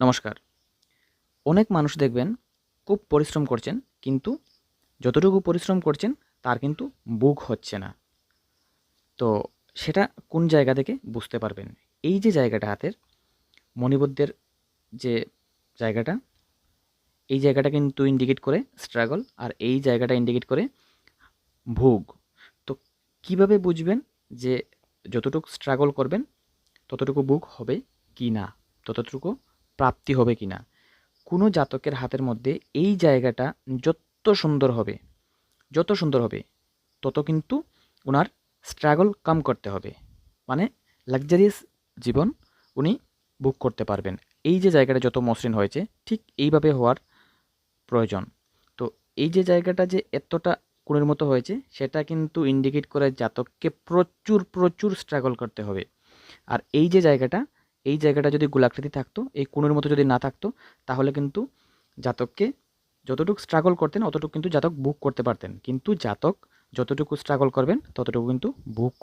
নমস্কার। অনেক মানুষ দেখবেন খুব পরিশ্রম করছেন, কিন্তু যতটুকু পরিশ্রম করছেন তার কিন্তু বুক হচ্ছে না। তো সেটা কোন জায়গা থেকে বুঝতে পারবেন? এই যে জায়গাটা হাতের মণিবদ্ধের যে জায়গাটা, এই জায়গাটা কিন্তু ইন্ডিকেট করে স্ট্রাগল, আর এই জায়গাটা ইন্ডিকেট করে ভোগ। তো কিভাবে বুঝবেন যে যতটুকু স্ট্রাগল করবেন ততটুকু ভোগ হবে কি না, ততটুকু প্রাপ্তি হবে কি না? কোনো জাতকের হাতের মধ্যে এই জায়গাটা যত সুন্দর হবে, তত কিন্তু ওনার স্ট্রাগল কম করতে হবে। মানে লাক্সারিয়াস জীবন উনি বুক করতে পারবেন। এই যে জায়গাটা যত মসৃণ হয়েছে, ঠিক এইভাবে হওয়ার প্রয়োজন। তো এই যে জায়গাটা যে এতটা কোণের মতো হয়েছে, সেটা কিন্তু ইন্ডিকেট করে জাতককে প্রচুর প্রচুর স্ট্রাগল করতে হবে। আর এই জায়গাটা যদি গোলাকৃতি থাকতো, এই কোণের মতো যদি না থাকতো, তাহলে কিন্তু জাতককে যতটুকু স্ট্রাগল করতেন অতটুকু কিন্তু জাতক বুক করতে পারতেন। কিন্তু জাতক যতটুকু স্ট্রাগল করবেন ততটুকু কিন্তু বুক